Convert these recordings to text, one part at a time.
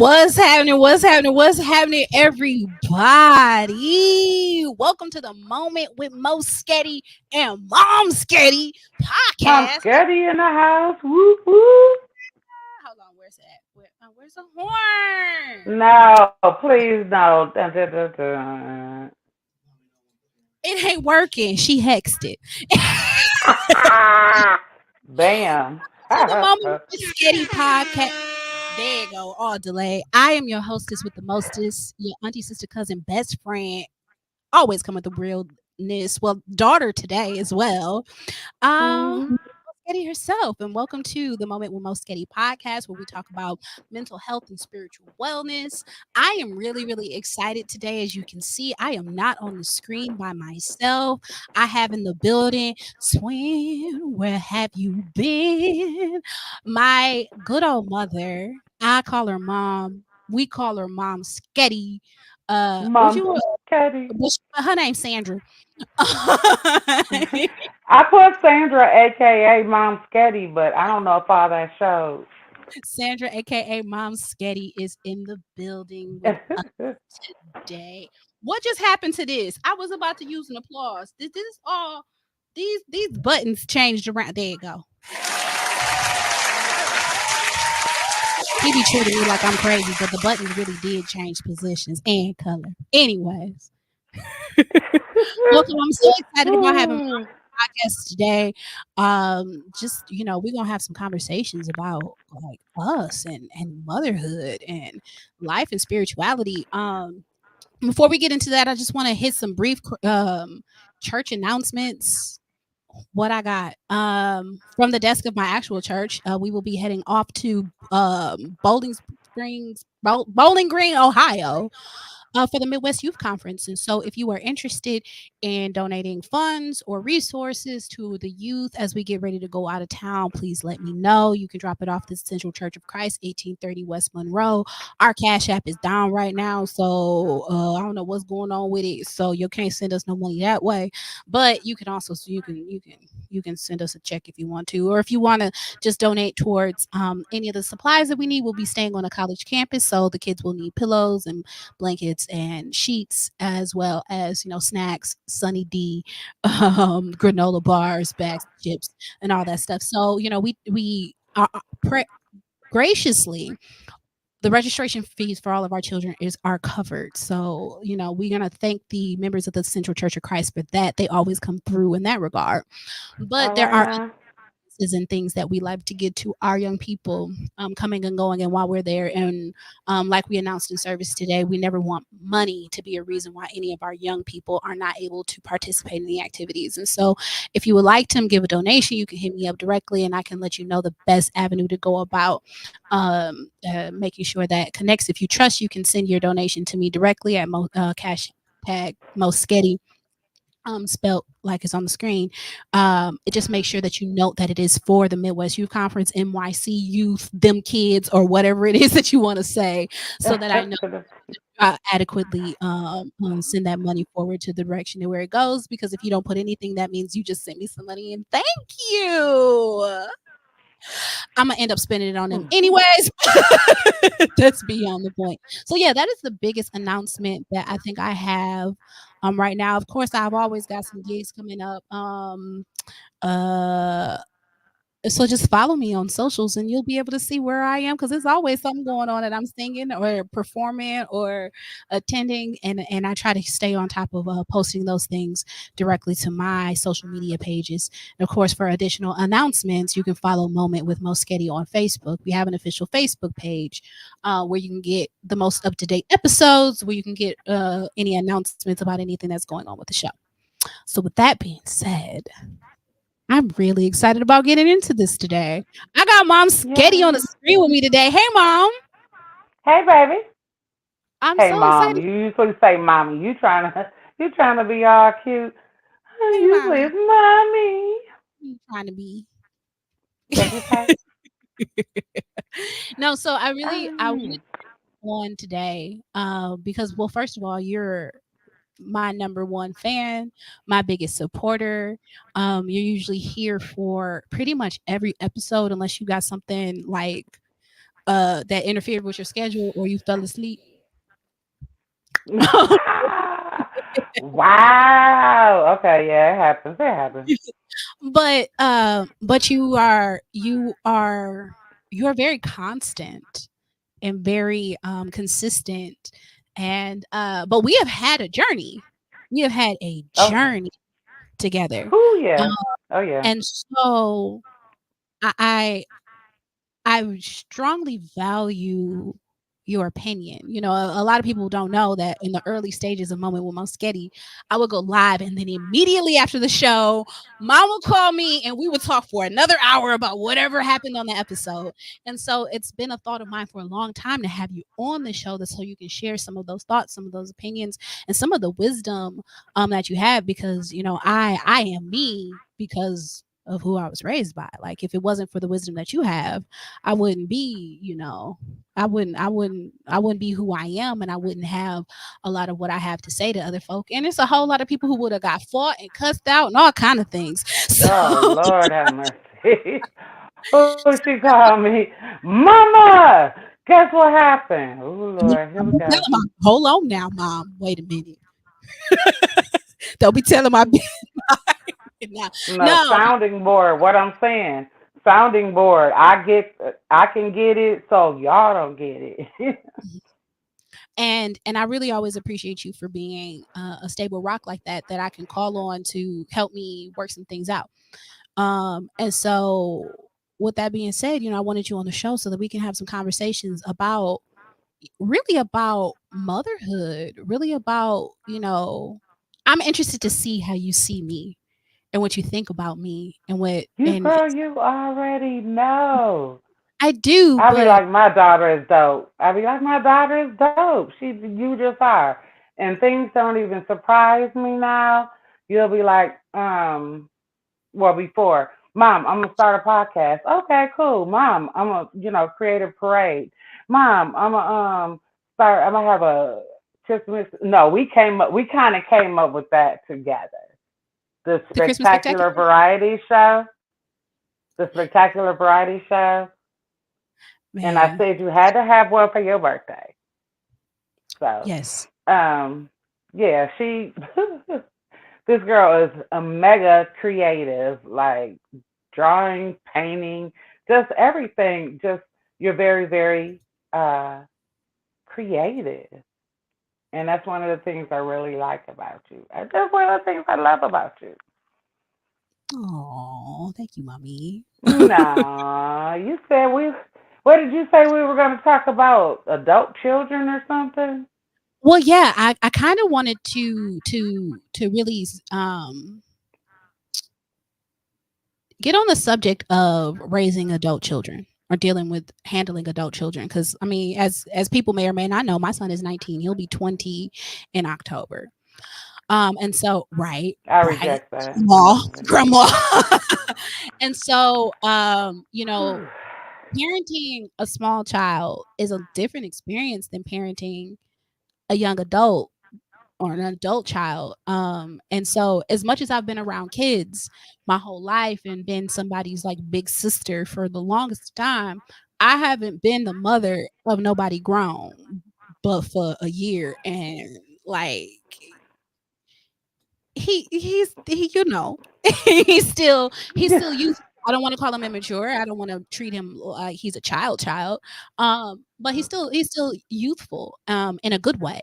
What's happening? What's happening? What's happening, everybody? Welcome to the Moment with Moesgehetti and Mom-Sghetti podcast. Mom-Sghetti in the house. Woo woo. Hold on, where's that? Where's the horn? No, please no. Dun, dun, dun, dun. It ain't working. She hexed it. Bam. To the Moment with Moesgehetti podcast. There you go. All delay. I am your hostess with the mostest, your auntie, sister, cousin, best friend. Always come with the realness. Well, daughter today as well. Mhm. Moesgehetti herself, and welcome to the Moment with Moesgehetti podcast, where we talk about mental health and spiritual wellness. I am really, really excited today. As you can see, I am not on the screen by myself. I have in the building, Swin, where have you been? My good old mother. I call her mom. We call her Mom-Sghetti. What you Mom-Sghetti. her name's Sandra. I put Sandra, aka Mom-Sghetti, but I don't know if all that shows. Sandra, aka Mom-Sghetti, is in the building with us today. What just happened to this? I was about to use an applause. This all these buttons changed around. There you go. He be treating me like I'm crazy, but the buttons really did change positions and color. Anyways, welcome. I'm so excited about having podcast today. Just we're gonna have some conversations about like us and motherhood and life and spirituality. Before we get into that, I just want to hit some brief church announcements. What I got from the desk of my actual church, we will be heading off to Bowling Green, Ohio, for the Midwest Youth Conference. And so, if you are interested in donating funds or resources to the youth as we get ready to go out of town, please let me know. You can drop it off to Central Church of Christ, 1830 West Monroe. Our Cash App is down right now, so I don't know what's going on with it. So you can't send us no money that way, but you can also you can send us a check if you want to, or if you want to just donate towards any of the supplies that we need. We'll be staying on a college campus, so the kids will need pillows and blankets and sheets, as well as snacks, Sunny D, granola bars, bags of chips, and all that stuff. So we are graciously, the registration fees for all of our children are covered. So we're gonna thank the members of the Central Church of Christ for that. They always come through in that regard. But All there right are now. and things that we like to get to our young people coming and going, and while we're there. And like we announced in service today, we never want money to be a reason why any of our young people are not able to participate in the activities. And so if you would like to give a donation, you can hit me up directly and I can let you know the best avenue to go about making sure that connects. If you trust, you can send your donation to me directly at cash tag Moesgehetti, spelled like it's on the screen. It just makes sure that you note that it is for the Midwest Youth Conference, NYC Youth, them kids, or whatever it is that you want to say, so that I know adequately send that money forward to the direction and where it goes. Because if you don't put anything, that means you just sent me some money and thank you. I'm gonna end up spending it on them anyways. That's beyond the point. So yeah, that is the biggest announcement that I think I have right now. Of course, I've always got some gigs coming up. Uh so just follow me on socials and you'll be able to see where I am, because there's always something going on that I'm singing or performing or attending, and I try to stay on top of posting those things directly to my social media pages. And of course, for additional announcements, you can follow Moment with Moesgehetti on Facebook. We have an official Facebook page where you can get the most up-to-date episodes, where you can get any announcements about anything that's going on with the show. So with that being said, I'm really excited about getting into this today. I got Mom-Sghetti on the Yeah. screen with me today. Hey, Mom. Hey, baby. I'm Hey, so mom. excited. You usually say mommy. You trying to be all cute. Hey, Usually Mommy. it's mommy. You trying to be? What you say? No, so I wanted Um, on today because, well, first of all, you're my number one fan, my biggest supporter. You're usually here for pretty much every episode, unless you got something like that interfered with your schedule or you fell asleep? Wow. Okay, yeah, it happens. It happens. But you're very constant and very consistent, and but we have had a journey. We have had a Okay. journey together. Who? Um, Yeah. Oh yeah. and so I I strongly value your opinion. A lot of people don't know that in the early stages of Moment with Moesgehetti, I would go live, and then immediately after the show, Mom would call me and we would talk for another hour about whatever happened on the episode. And so it's been a thought of mine for a long time to have you on the show, so you can share some of those thoughts, some of those opinions, and some of the wisdom that you have, because I am me because of who I was raised by. Like, if it wasn't for the wisdom that you have, I wouldn't be, I wouldn't be who I am, and I wouldn't have a lot of what I have to say to other folk. And it's a whole lot of people who would have got fought and cussed out and all kind of things. Oh So Lord have mercy. Who she called me? Mama. Guess what happened? Oh Lord, here we don't tell go. them, hold on now, Mom. Wait a minute. Don't be telling my business now. No, No. sounding board. What I'm saying, sounding board. I can get it, so y'all don't get it. And I really always appreciate you for being a stable rock like that I can call on to help me work some things out. And so, with that being said, I wanted you on the show so that we can have some conversations about, really about motherhood, really about, I'm interested to see how you see me and what you think about me and what, You and girl, you already know. I do, I be but like, my daughter is dope. I be like, my daughter is dope. You just are. And things don't even surprise me now. You'll be like, well, before, Mom, I'm gonna start a podcast. Okay, cool. Mom, I'm gonna, create a parade. Mom, I'm gonna have a Christmas. No, we kind of came up with that together. The the Christmas spectacular, spectacular variety show, the spectacular variety show, and I man, said you had to have one for your birthday. So, yes. um, yeah, this girl is a mega creative, like drawing, painting, just everything. Just you're very, very uh, creative, and that's one of the things I really like about you. That's one of the things I love about you. Oh, thank you, mommy. No, you said we. What did you say we were going to talk about? Adult children or something? Well, yeah, I kind of wanted to really get on the subject of raising adult children or dealing with handling adult children, because I mean, as people may or may not know, my son is 19. He'll be 20 in October. And so, right, I right, reject that. grandma, grandma. And so, parenting a small child is a different experience than parenting a young adult or an adult child. And so, as much as I've been around kids my whole life and been somebody's like big sister for the longest time, I haven't been the mother of nobody grown but for a year. And like, he's still youth. I don't want to call him immature. I don't want to treat him like he's a child. But he's still youthful in a good way.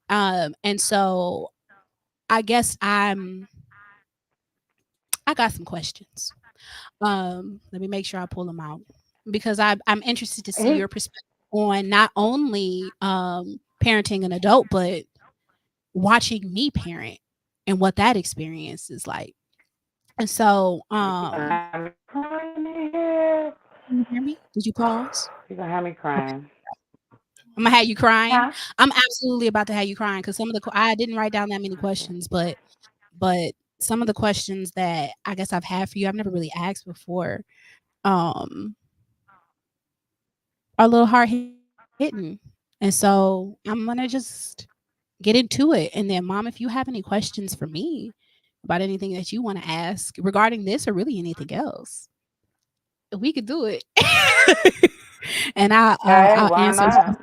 And so I guess I got some questions. Let me make sure I pull them out, because I'm interested to see he, your perspective on not only parenting an adult, but watching me parent and what that experience is like. And so, you're gonna have me crying in here. can you hear me? Did you pause? You're gonna have me Okay. crying. I'm gonna have you crying. Huh? I'm absolutely about to have you crying, because I didn't write down that many questions, but some of the questions that I guess I've had for you, I've never really asked before, um, are a little hard hitting. And so I'm gonna just get into it. And then, Mom, if you have any questions for me about anything that you want to ask regarding this or really anything else, we could do it. And Okay, I'll why answer. not?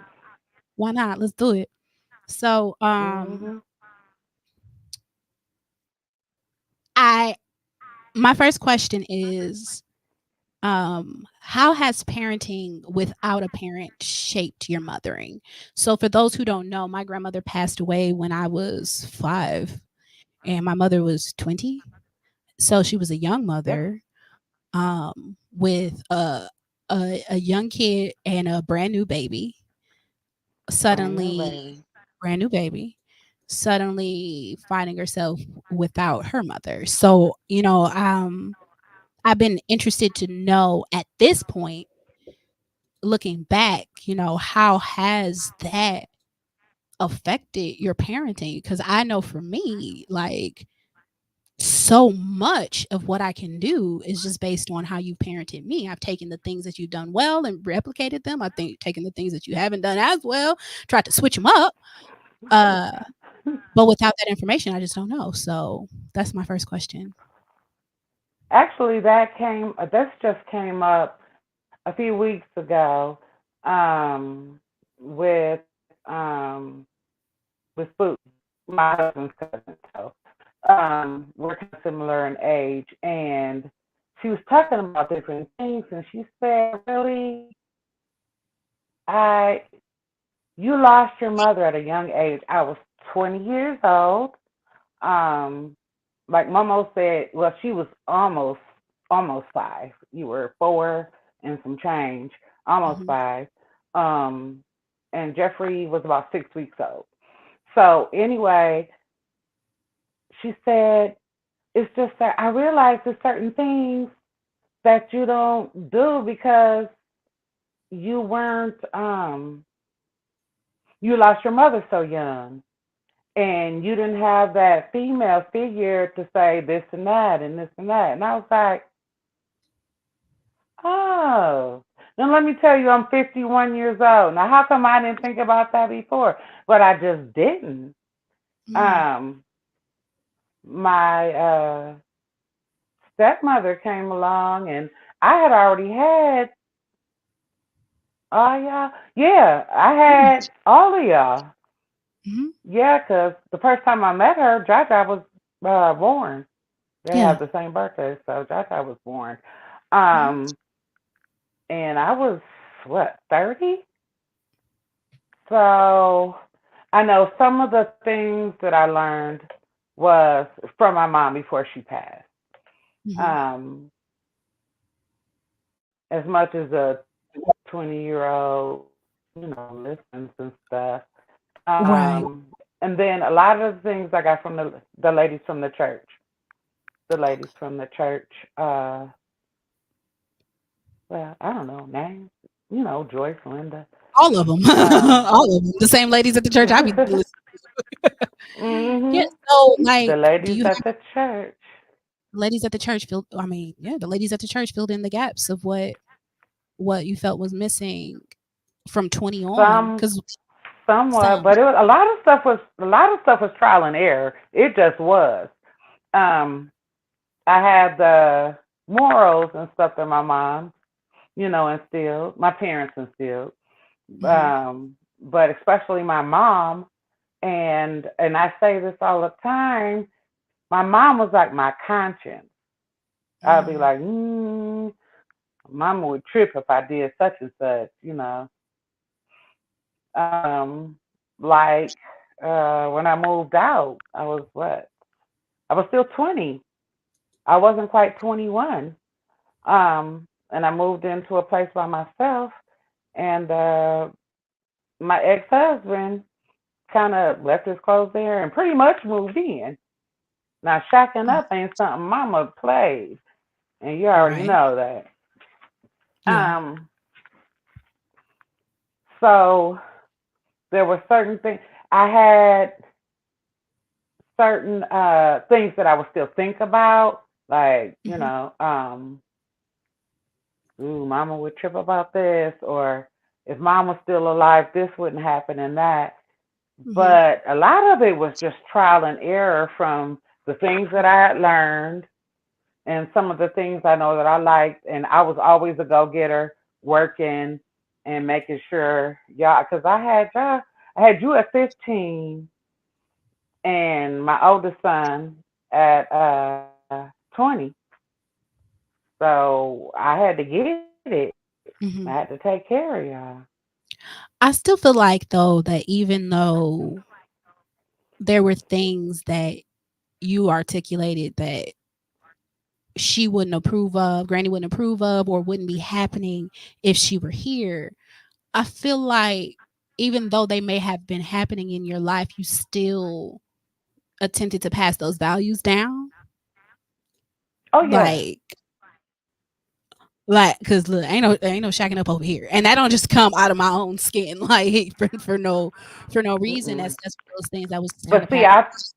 Why not? Let's do it. So, Mhm. I my first question is, how has parenting without a parent shaped your mothering? So, for those who don't know, my grandmother passed away when I was 5, and my mother was 20. So she was a young Yep. mother, with a young kid and a brand new baby. Brand new Suddenly, baby. brand new baby, suddenly finding herself without her mother. So, I've been interested to know at this point, looking back, how has that affected your parenting? Because I know for me, like, so much of what I can do is just based on how you parented me. I've taken the things that you've done well and replicated them. I think taken the things that you haven't done as well, tried to switch them up. Uh, but without that information, I just don't know. So that's my first question. Actually, this just came up a few weeks ago, with with Spook, my husband's cousin. So, we're kind of similar in age, and she was talking about different things, and she said, "Really, I you lost your mother at a young age. I was 20 years old. Um, like Momo said, well, she was almost 5. You were 4 and some change, almost Mhm. 5. Um, and Jeffrey was about 6 weeks old. So anyway, she said it's just that I realized there's certain things that you don't do because you weren't you lost your mother so young, and you didn't have that female figure to say this and that and this and that. And I was like, oh. Then let me tell you, I'm 51 years old. Now, how come I didn't think about that before? But I just didn't. Mhm. Um, my stepmother came along, and I had already had, oh, yeah, I Yeah. had all of y'all. Mhm. Yeah, because the first time I met her, Jaja was born. They Yeah. have the same birthday, so Jaja was born. Mhm. Um, and I was, what, 30? So I know some of the things that I learned was from my mom before she passed. Mhm. Um, as much as a 20-year-old, listens and stuff. Right. And then a lot of the things I got from the ladies from the church. The ladies from the church, well, I don't know names, Joyce, Linda. All of them. Um, All of them. The same ladies at the church I be listening. Yeah. mhm. So, The like, do ladies you at have the church. ladies at the church filled? I mean, yeah, the ladies at the church filled in the gaps of what you felt was missing from 20 on, Some because somewhat, some. but it was a lot of stuff was trial and error. It just was. Um, I had the morals and stuff that my mom, instilled, my parents instilled. Mhm. But especially my mom, and I say this all the time. My mom was like my conscience. I'd be Mm. like, Mama would trip if I did such and such. Um, like when I moved out, I was what? I was still 20. I wasn't quite 21. And I moved into a place by myself, and my ex-husband kind of left his clothes there and pretty much moved in. Now, shacking Mm. up ain't something Mama plays, and you already Right. know that. Yeah. Um, so there were certain things. I had certain things that I would still think about, like, Mhm. ooh, Mama would trip about this, or if Mom was still alive, this wouldn't happen and that. Mhm. But a lot of it was just trial and error from the things that I had learned and some of the things I know that I liked. And I was always a go getter, working. and making sure y'all, because I had you at 15 and my oldest son at 20. So I had to get it. I had to take Mhm. care of y'all. I still feel like though that even though there were things that you articulated that she wouldn't approve of, Granny wouldn't approve of, or wouldn't be happening if she were here, I feel like even though they may have been happening in your life, you still attempted to pass those values down. Oh yeah. Like, cause look, ain't no shacking up over here, and that don't just come out of my own skin, like for no reason. Mm-mm. That's one of those things that was kind But of see, passed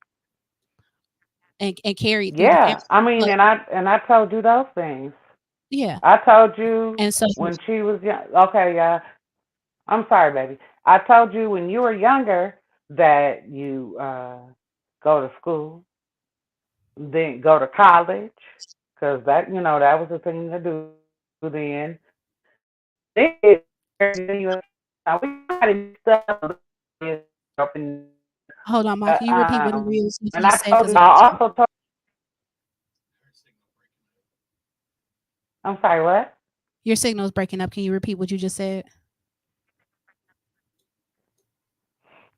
and carried through the family. yeah, I mean, But and I told you those things. yeah, I told you and so when she was young. Okay, yeah. I'm sorry, baby. I told you when you were younger that you go to school, then go to college, because that that was the thing to do then. Then you get married, and then you. Now we got it mixed up a little bit up in there, hold on, but Mike. Can you repeat what it is you and I just said? told you, Because I also told. I'm sorry, what? your signal's breaking up. Can you repeat what you just said?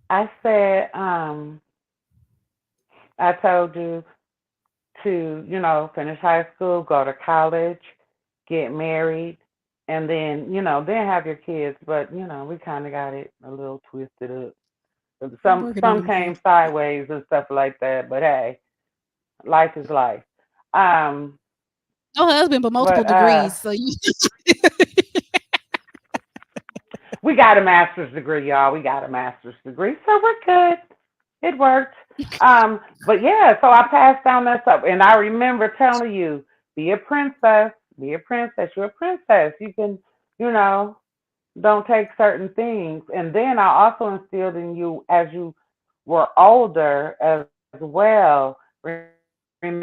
I said, I told you to, finish high school, go to college, get married, and then, then have your kids. But, we kind of got it a little twisted up. I'm Some working on some them came things. sideways and stuff like that. But hey, life is life. Um, No husband, but multiple but degrees. So you we got a master's degree, y'all. We got a master's degree, so we're good. It worked. But yeah, so I passed down that stuff, and I remember telling you, be a princess, be a princess. You're a princess. You can, you know, don't take certain things. And then I also instilled in you as you were older as well. Remember, you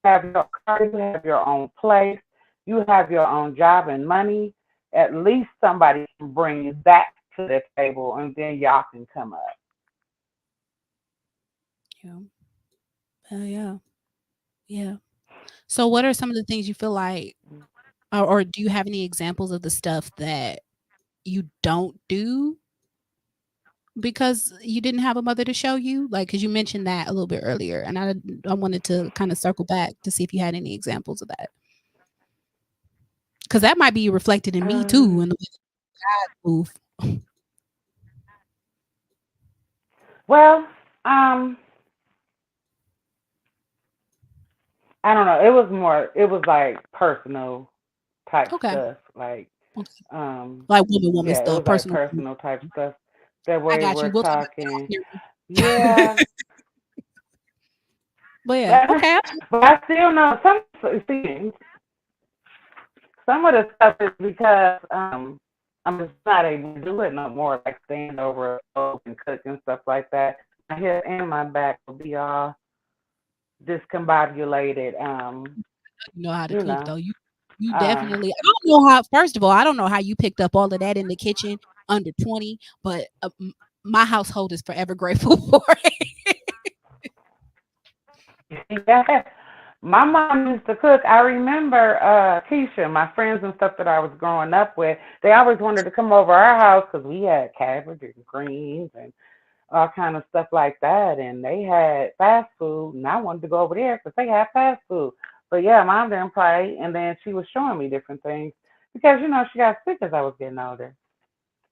have your car, you have your own place, you have your own job and money. At least somebody can bring that to the table, and then y'all can come up. yeah. Yeah. Yeah. So what are some of the things you feel like or do you have any examples of the stuff that you don't do because you didn't have a mother to show you? Like, cause you mentioned that a little bit earlier, and I wanted to kind of circle back to see if you had any examples of that. Cause that might be reflected in me too Um, in the way I move. well, um, I don't know. It was more. It was like personal type Okay. stuff. Like, Okay. um, Like woman yeah, it stuff, was like personal. personal type stuff that I we got were you. We'll talk about that off talking. camera. Yeah, But yeah, but okay. but I still know see, some of the stuff is because I'm just not able to do it no more. Like stand over a stove and cook and stuff like that. My head and my back will be all discombobulated. You know how to You cook know, though. You um, definitely. I don't know how. First of all, I don't know how you picked up all of that in the kitchen under 20, but my household is forever grateful for it. yeah. My mom used to cook. I remember Keisha, my friends and stuff that I was growing up with. They always wanted to come over our house because we had cabbage and greens and all kind of stuff like that. And they had fast food, and I wanted to go over there because they had fast food. But yeah, mom didn't play, and then she was showing me different things because she got sick as I was getting older.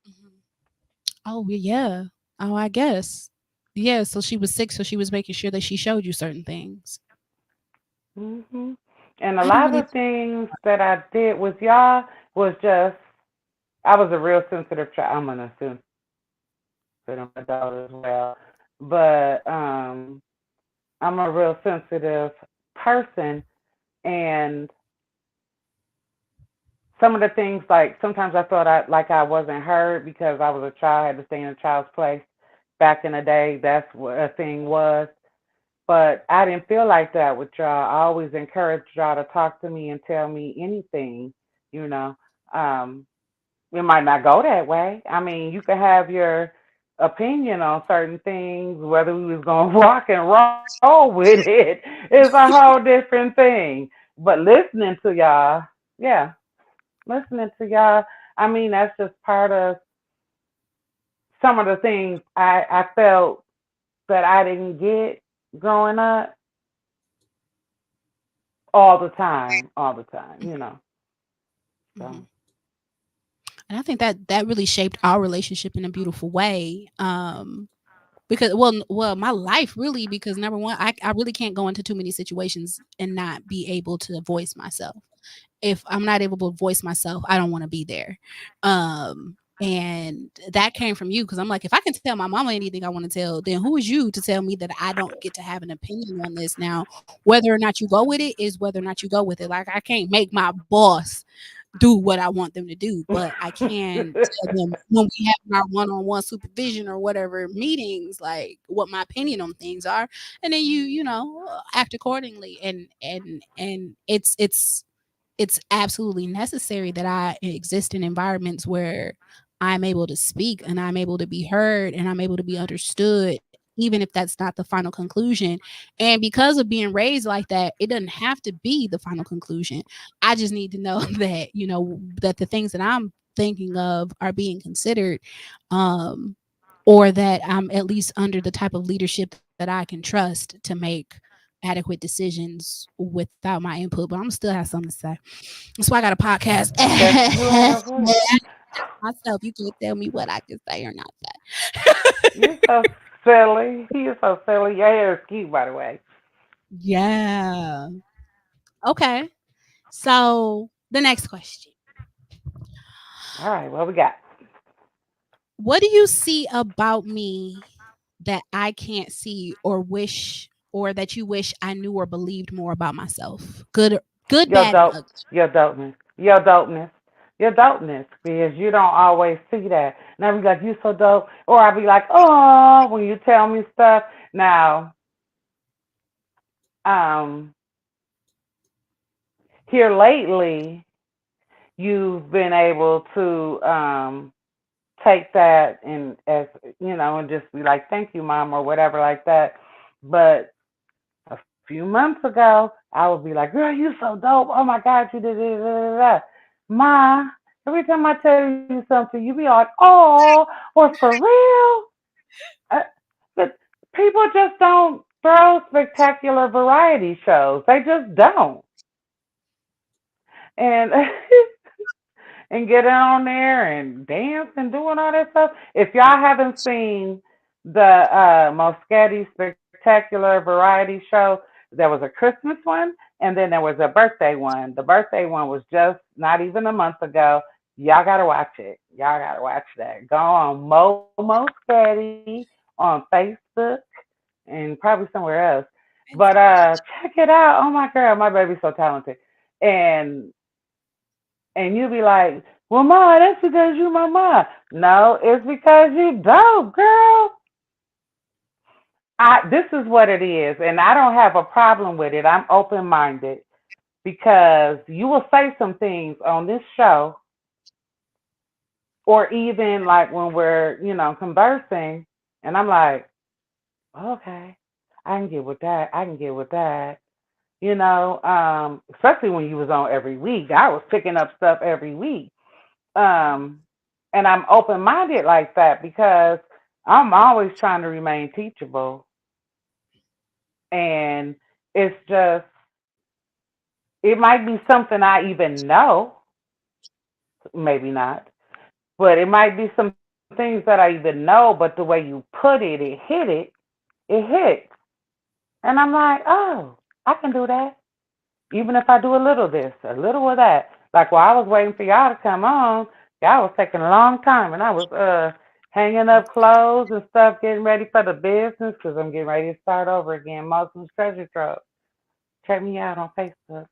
Mhm. Oh yeah. Oh, I guess. Yeah. So she was sick, so she was making sure that she showed you certain things. hmm And a I don't lot really. of things that I did with y'all was just I was a real sensitive child. I'm gonna sensitive adult as well, but I'm a real sensitive person, and some of the things like sometimes I thought I wasn't heard because I was a child, I had to stay in a child's place. Back in the day, that's what a thing was. But I didn't feel like that with y'all. I always encouraged y'all to talk to me and tell me anything, you know. Um, it might not go that way. I mean, you can have your opinion on certain things, whether we was gonna rock and roll with it is a whole different thing. But listening to y'all, yeah, listening to y'all, I mean, that's just part of some of the things I felt that I didn't get growing up all the time, you know. So Mhm. And I think that that really shaped our relationship in a beautiful way. Because my life really, because number one, I really can't go into too many situations and not be able to voice myself. If I'm not able to voice myself, I don't want to be there. And that came from you, because I'm like, if I can tell my mama anything I want to tell, then who is you to tell me that I don't get to have an opinion on this? Now, whether or not you go with it is whether or not you go with it. Like, I can't make my boss do what I want them to do, but I can tell them when we have our one-on-one supervision or whatever meetings, like what my opinion on things are, and then act accordingly. And it's absolutely necessary that I exist in environments where I'm able to speak and I'm able to be heard and I'm able to be understood, even if that's not the final conclusion. And because of being raised like that, it doesn't have to be the final conclusion. I just need to know that the things that I'm thinking of are being considered, um, or that I'm at least under the type of leadership that I can trust to make adequate decisions without my input. But I'm still have something to say. That's why I got a podcast. yes, you have it. Myself, you can't tell me what I can say or not say. You're so silly. You're so silly. Your hair is cute, by the way. Yeah. Okay. So the next question: All right, what we got? what do you see about me that I can't see, or wish, or that you wish I knew or believed more about myself? Good, Your bad, and dope, ugly. your dopeness, your dopeness, your dopeness, because you don't always see that. And I be like, you so dope, or I be like, oh, when you tell me stuff. Now, um, here lately, you've been able to take that and as and just be like, thank you, mom, or whatever like that. But a few months ago, I would be like, girl, you so dope. Oh my God, you did it. Ma, every time I tell you something, you be like, oh, or for real? Uh, but people just don't throw spectacular variety shows. They just don't. And and get on there and dance and doing all that stuff. If y'all haven't seen the Moesgehetti Spectacular Variety Show, there was a Christmas one and then there was a birthday one. The birthday one was just not even a month ago. Y'all gotta watch it. Y'all gotta watch that. Go on Moesgehetti on Facebook and probably somewhere else. But check it out. Oh my girl, my baby's so talented. And you be like, well, ma, that's because you my ma. No, it's because you dope, girl. This is what it is, and I don't have a problem with it. I'm open minded because you will say some things on this show, or even like when we're conversing, and I'm like, okay, I can get with that. I can get with that. Especially when you was on every week. I was picking up stuff every week. Um, and I'm open minded like that because I'm always trying to remain teachable. And it's just, it might be something I even know, maybe not, but it might be some things that I even know, but the way you put it hits. And I'm like, oh, I can do that. Even if I do a little of this, a little of that. Like while I was waiting for y'all to come on, y'all was taking a long time, and I was hanging up clothes and stuff, getting ready for the business because I'm getting ready to start over again. Muslim's Treasure Trove. Check me out on Facebook.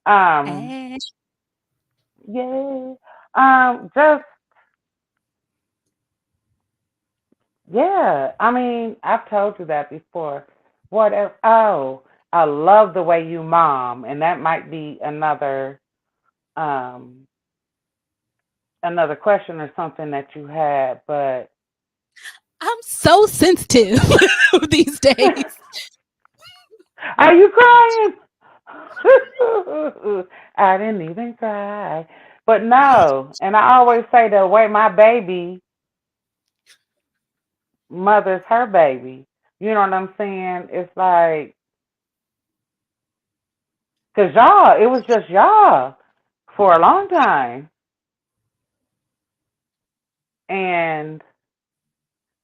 Um, Eh, yeah. Just yeah. I mean, I've told you that before. What else? Oh, I love the way you mom, and that might be um another question or something that you had, but I'm so sensitive these days. are you crying? I didn't even cry. But no, and I always say the way my baby mother's her baby. You know what I'm saying? It's like, cause y'all, it was just y'all for a long time, and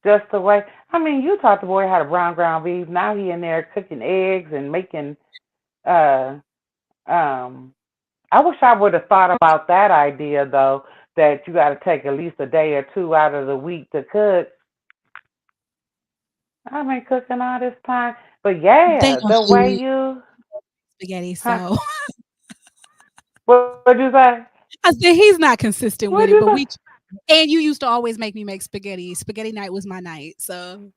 just the way. I mean, you taught the boy how to brown ground beef. Now he in there cooking eggs and making. Uh, um, I wish I would have thought about that idea though. That you got to take at least a day or two out of the week to cook. I've been cooking all this time, but They yeah, know the way who you, spaghetti, huh? so What'd you say? I said he's not consistent What'd with it, you but say? we and you used to always make me make spaghetti. Spaghetti night was my night, so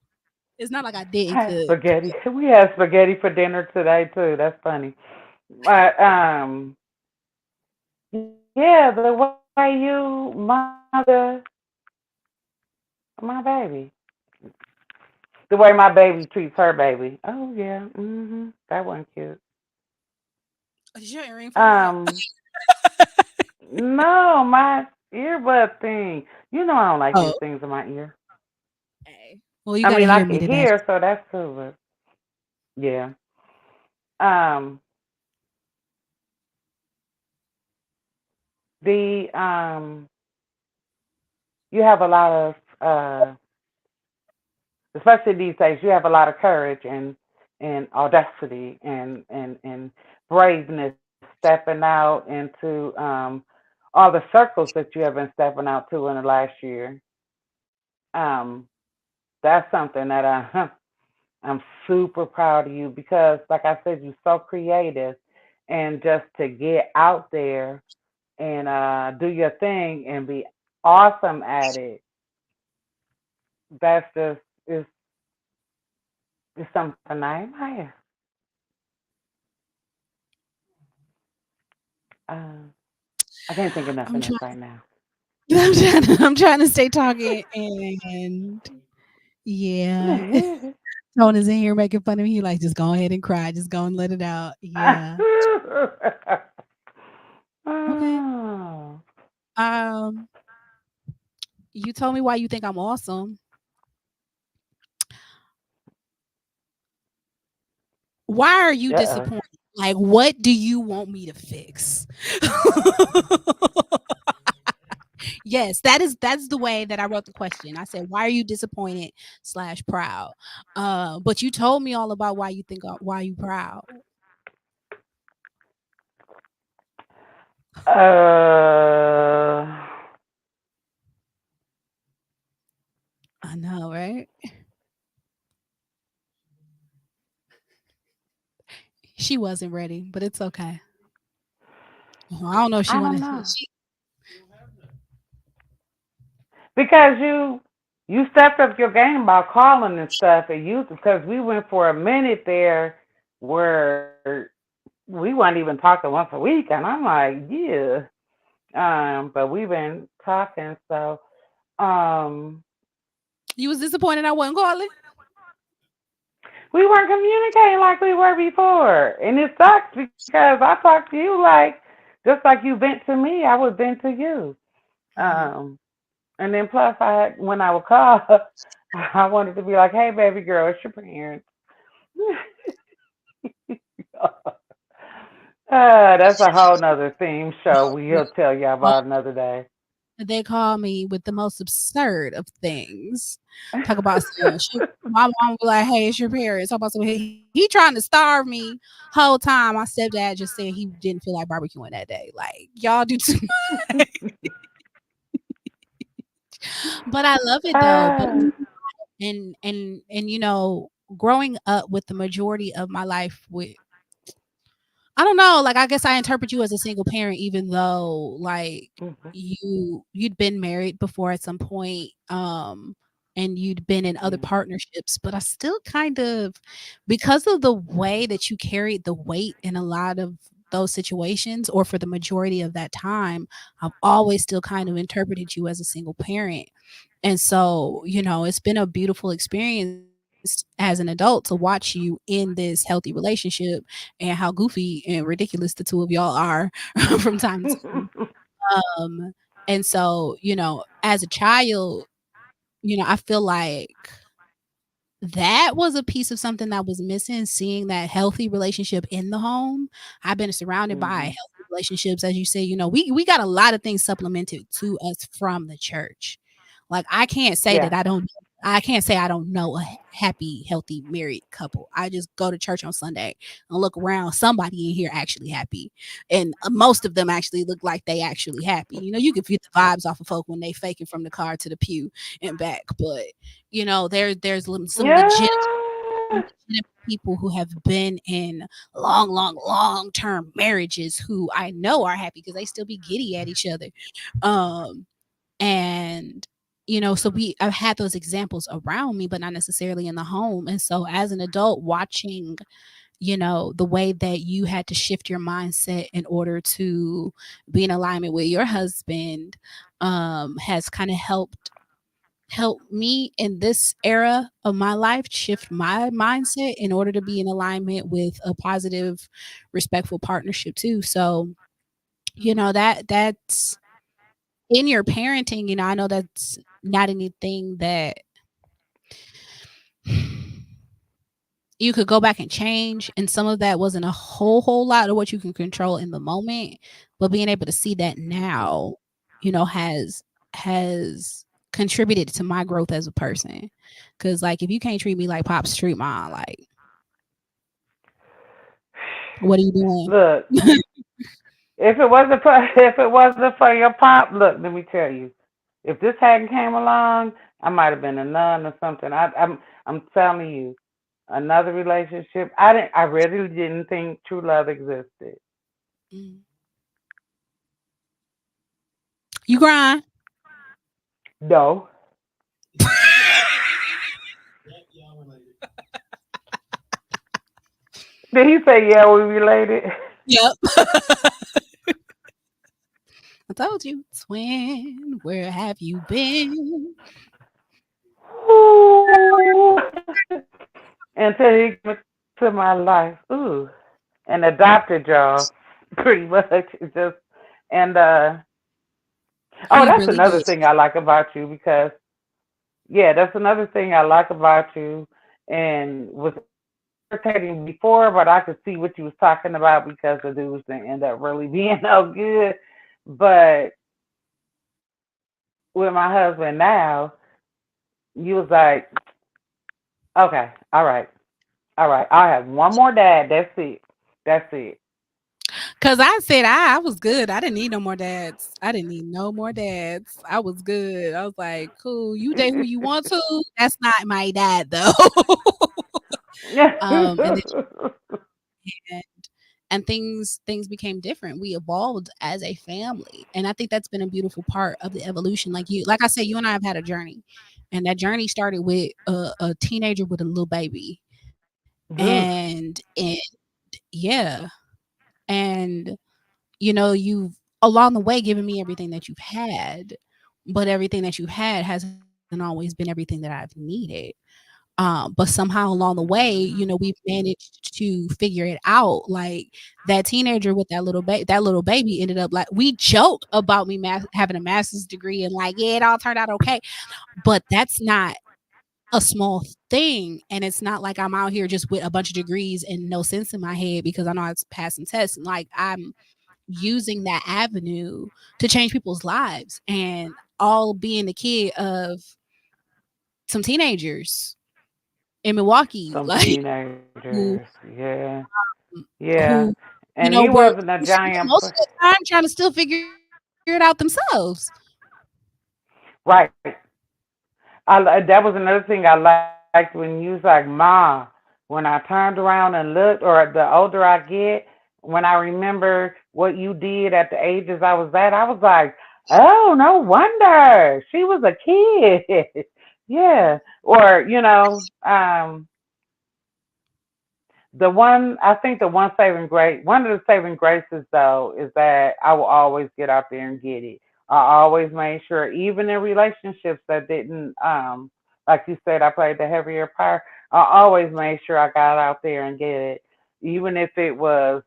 it's not like I didn't Had cook. spaghetti. We had spaghetti for dinner today too. That's funny. But yeah, the way you mother my baby, the way my baby treats her baby. Oh yeah, that one cute. Is your earring falling out? Um, no, my earbud thing. You know I don't like these Oh, things in my ear. okay. Well, you I got to mean, I hear me can today. hear, so that's cool. But yeah. Um, the you have a lot of especially these days, you have a lot of courage and audacity and braveness stepping out into all the circles that you have been stepping out to in the last year. Um, that's something that I'm super proud of you because, like I said, you're so creative, and just to get out there and do your thing and be awesome at it. That's just is something I admire. Uh, I can't think of I'm nothing else trying. right now. I'm trying to stay talking, and yeah, Tone is in here making fun of me. He like, just go ahead and cry. Just go and let it out. Yeah. Okay. Oh, Um, you told me why you think I'm awesome. Why are you yeah. disappointed? Like, what do you want me to fix? Yes, that's the way that I wrote the question. I said, "Why are you disappointed slash proud?" But you told me all about why you think why you proud. Uh, I know, right? She wasn't ready, but it's okay. Well, I don't know if she I don't wanted. know She because you stepped up your game about calling and stuff, and you because we went for a minute there where we weren't even talking once a week, and I'm like, yeah. But we've been talking, so um, you was disappointed I wasn't calling. we weren't communicating like we were before, and it sucks because I talk to you like just like you vent to me, I would vent to you. Mhm. Um, and then plus, when I would call, I wanted to be like, "Hey, baby girl, it's your parents." That's a whole nother theme show. We'll tell you about another day. They call me with the most absurd of things. Talk about some my mom be like, "Hey, it's your parents." Talk about some he trying to starve me whole time. My stepdad just said he didn't feel like barbecuing that day. Like y'all do too much. But I love it though. But Ah, and growing up with the majority of my life with I don't know, like, I guess I interpret you as a single parent even though, like, mhm, you'd been married before at some point, and you'd been in other mm, partnerships, but I still kind of because of the way that you carried the weight in a lot of those situations, or for the majority of that time, I've always still kind of interpreted you as a single parent. And so, it's been a beautiful experience as an adult to watch you in this healthy relationship and how goofy and ridiculous the two of y'all are from time to time. Um, and so, as a child, I feel like that was a piece of something that was missing, seeing that healthy relationship in the home. I've been surrounded by Mhm. healthy relationships, as you say, we got a lot of things supplemented to us from the church. Like Yeah. I can't say I don't know a happy, healthy married couple. I just go to church on Sunday and look around. Somebody in here actually happy, and most of them actually look like they actually happy. You can get the vibes off of folk when they faking from the car to the pew and back, but there's some Yeah. legitimate people who have been in long term marriages who I know are happy because they still be giddy at each other. Um, and so I've had those examples around me, but not necessarily in the home. And so as an adult watching, the way that you had to shift your mindset in order to be in alignment with your husband, has kind of help me in this era of my life shift my mindset in order to be in alignment with a positive, respectful partnership too. So, that's in your parenting, I know that's not anything that you could go back and change. And some of that wasn't a whole lot of what you can control in the moment, but being able to see that now, has contributed to my growth as a person. Cause like if you can't treat me like Pop's treat mine, like what are you doing? Look, if it wasn't for your pop, look, let me tell you, if this hadn't came along, I might have been a nun or something. I'm telling you, another relationship. I really didn't think true love existed. Mm. You grind. No. Did he say yeah we related? Yep. I told you, twin, where have you been? Ooh. Until he came into my life. Ooh. And adopted y'all. Pretty much. It's just and oh, He that's really another did. thing I like about you because yeah, that's another thing I like about you and was irritating before, but I could see what you was talking about because the dudes didn't end up really being no good. But with my husband now, you was like, okay, all right, I have one more dad. That's it. That's it. Cause I said I was good. I didn't need no more dads. I didn't need no more dads. I was good. I was like, cool. You date who you want to. That's not my dad though. And then and things became different. We evolved as a family, and I think that's been a beautiful part of the evolution. Like I said, you and I have had a journey, and that journey started with a teenager with a little baby, Oof. and yeah, and you've along the way given me everything that you've had, but everything that you had hasn't always been everything that I've needed. But somehow along the way, we've managed to figure it out. Like that teenager with that little baby ended up like we joke about me having a master's degree and like, yeah, it all turned out okay. But that's not a small thing. And it's not like I'm out here just with a bunch of degrees and no sense in my head because I know it's passing tests. Like I'm using that avenue to change people's lives and all being the kid of some teenagers in Milwaukee, Some like teenagers. who Yeah. Yeah. who, And he were wasn't a spent giant. most of the time trying to still figure it out themselves. Right. That was another thing I liked when you was like, "Ma." When I turned around and looked, or the older I get, when I remember what you did at the ages I was at, I was like, "Oh, no wonder she was a kid." Yeah. Or I think the one of the saving graces though is that I will always get out there and get it. I always made sure, even in relationships that didn't, like you said, I played the heavier part. I always made sure I got out there and get it, even if it was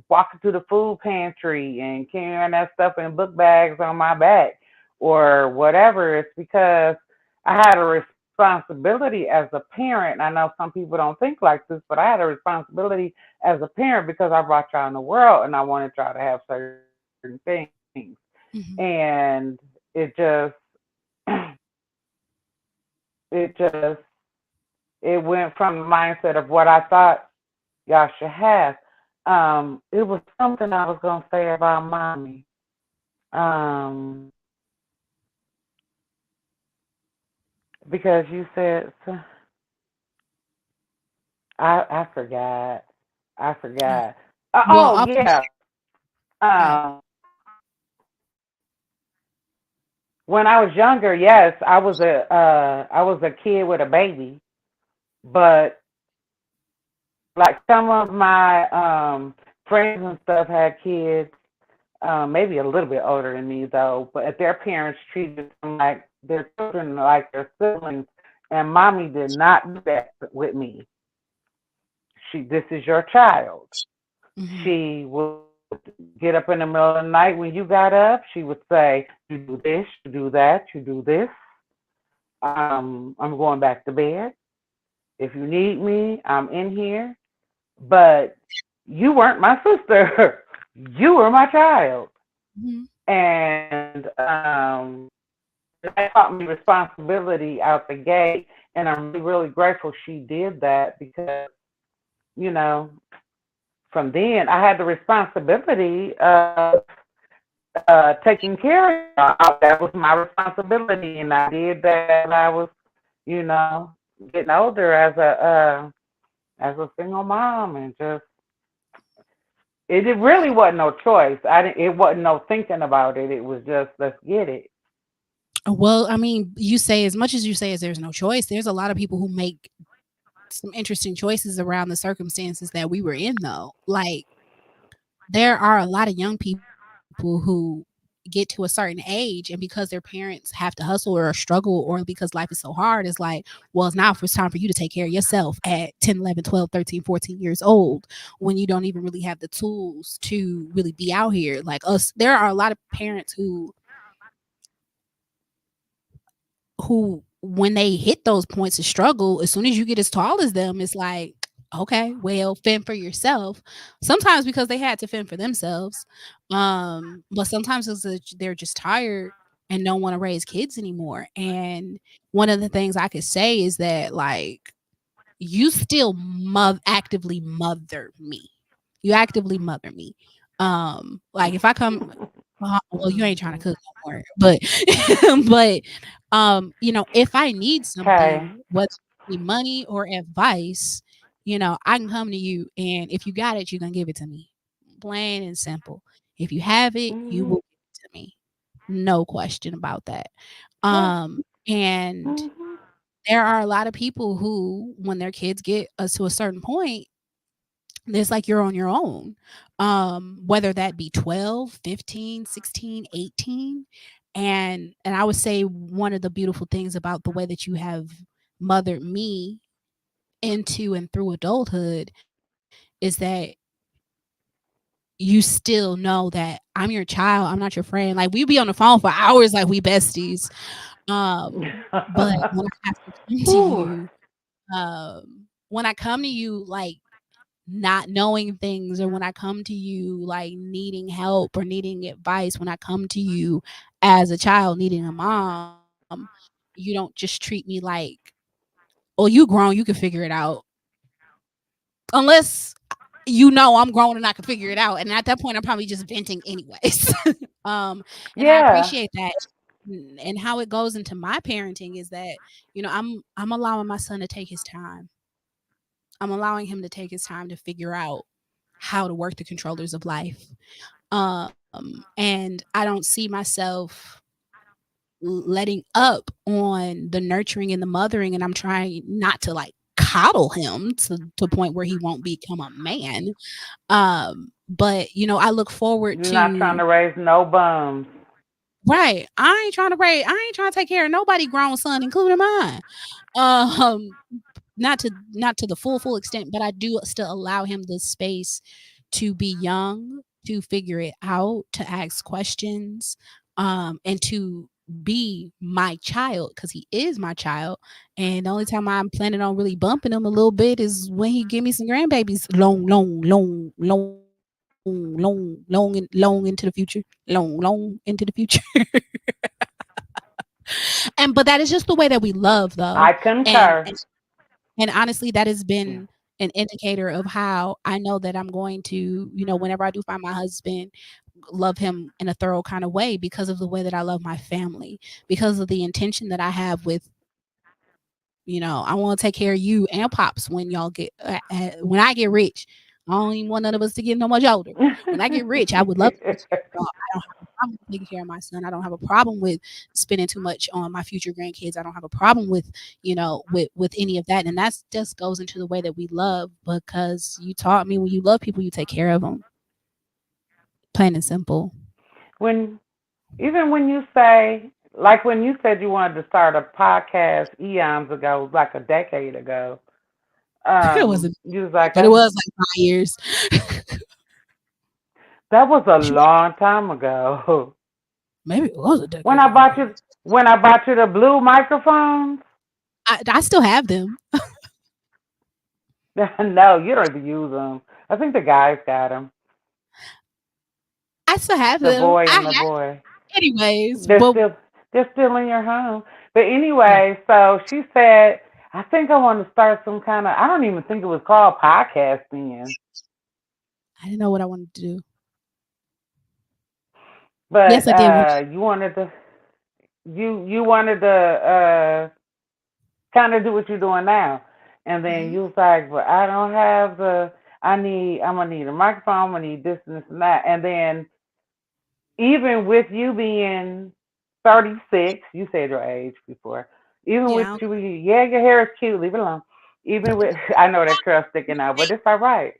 walking to the food pantry and carrying that stuff in book bags on my back or whatever. It's because I had a responsibility as a parent. I know some people don't think like this, but I had a responsibility as a parent because I brought y'all in the world and I wanted y'all to have certain things. Mhm. And it just, it just, it went from the mindset of what I thought y'all should have. It was something I was gonna say about mommy. Um, because you said I forgot. I Uh, forgot. well, Oh I'll yeah. go ahead. Um, when I was younger, yes, I was a kid with a baby, but like some of my friends and stuff had kids, maybe a little bit older than me though, but their parents treated them like their children, like their siblings, and mommy did not do that with me. This is your child. Mhm. She would get up in the middle of the night when you got up. She would say, "You do this, you do that, you do this. I'm going back to bed. If you need me, I'm in here. But you weren't my sister. You were my child." Mhm. And that taught me responsibility out the gate. And I'm really, really grateful she did that because, you know, from then I had the responsibility of taking care of y'all. That was my responsibility, and I did that as I was, you know, getting older as a single mom, and just it really wasn't no choice. I didn't. It wasn't no thinking about it. It was just let's get it. Well, I mean, you say as much as you say as there's no choice, there's a lot of people who make some interesting choices around the circumstances that we were in, though. Like, there are a lot of young people who get to a certain age, and because their parents have to hustle or struggle, or because life is so hard, it's like, well, it's now it's time for you to take care of yourself at 10, 11, 12, 13, 14 years old, when you don't even really have the tools to really be out here. Like us, there are a lot of parents who when they hit those points of struggle, as soon as you get as tall as them, it's like, okay, well, fend for yourself. Sometimes because they had to fend for themselves. But sometimes it's that they're just tired and don't want to raise kids anymore. And one of the things I could say is that, like, you still actively mother me. You actively mother me. Like if I come, well, you ain't trying to cook no more, but but if I need Okay. something, whether it be money or advice, I can come to you, and if you got it, you're gonna give it to me. Plain and simple. If you have it, you Mhm. will give it to me. No question about that. Yeah. And Mhm. there are a lot of people who, when their kids get to a certain point, it's like you're on your own. Whether that be 12, 15, 16, 18. And I would say one of the beautiful things about the way that you have mothered me into and through adulthood is that you still know that I'm your child, I'm not your friend. Like, we be on the phone for hours like we besties. But when I have to come to Whew. you, when I come to you, like, not knowing things, or when I come to you like needing help or needing advice, when I come to you as a child needing a mom, you don't just treat me like, oh, you grown, you can figure it out. Unless I'm grown and I can figure it out. And at that point, I'm probably just venting anyways. And I Yeah. appreciate that. And how it goes into my parenting is that, I'm allowing my son to take his time. I'm allowing him to take his time to figure out how to work the controllers of life. And I don't see myself letting up on the nurturing and the mothering, and I'm trying not to like coddle him to point where he won't become a man. But I look forward You're not trying to. to raise no bums. Right. I ain't trying to take care of nobody grown son, including mine. Um, not to the full extent, but I do still allow him the space to be young, to figure it out, to ask questions, and to be my child because he is my child. And the only time I'm planning on really bumping him a little bit is when he give me some grandbabies, long into the future, long into the future. And but that is just the way that we love, though. I and concur. and And honestly, that has Yeah. been an indicator of how I know that I'm going to, whenever I do find my husband, love him in a thorough kind of way because of the way that I love my family, because of the intention that I have with, I want to take care of you and pops when y'all get, when I get rich. I don't even want none of us to get no much older. When I get rich, I would love to take care of y'all. I don't have a problem with taking care of my son. I don't have a problem with spending too much on my future grandkids. I don't have a problem with, with any of that. And that's just goes into the way that we love because you taught me when you love people, you take care of them. Plain and simple. when even when you say, like when you said you wanted to start a podcast eons ago, like a decade ago, It wasn't, you was like, but it was like 5 years. that was a long time ago. Maybe it was a When decade I ago. bought you, when I bought you the blue microphones. I still have them. No, you don't even use them. I think the guys got them. I still have The them. boy I and the have, boy. anyways, They're but still they're still in your home. But yeah, anyway, so she said, I think I want to start some kind of. I don't even think it was called podcasting, I didn't know what I wanted to do. Yes, but I did. you wanted to kind of do what you're doing now, and then Mhm. you was like, well, I don't have the. I'm gonna need a microphone. I'm gonna need this and this and that, and then even with you being 36, you said your age before. Even with Yeah. you, yeah, your hair is cute. Leave it alone. Even with, I know that curl sticking out, but it's all right.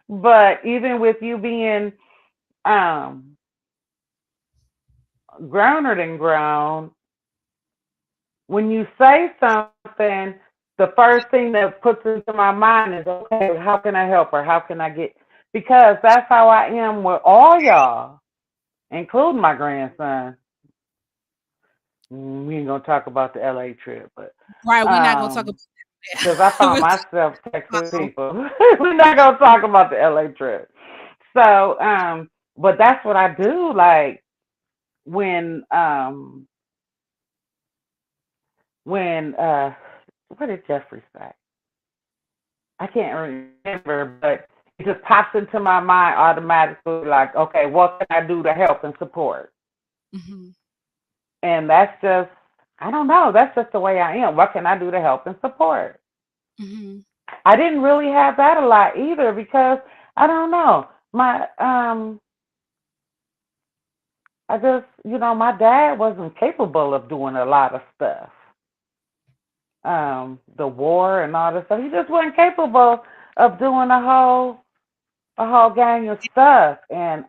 But even with you being um growner than grown, when you say something, the first thing that puts into my mind is, okay, how can I help her? How can I get? Because that's how I am with all y'all, including my grandson. We ain't gonna talk about the LA trip, but Right, we're not gonna talk um, about because I that. found myself texting Uh-oh. people. We're not gonna talk about the LA trip. So, but that's what I do. Like when when what did Jeffrey say? I can't remember, but it just pops into my mind automatically. Like, okay, what can I do to help and support? Mhm, And that's just, I don't know. That's just the way I am. What can I do to help and support? mhm. I didn't really have that a lot either because I don't know. I just, my dad wasn't capable of doing a lot of stuff. The war and all this stuff. He just wasn't capable of doing a whole gang of stuff. And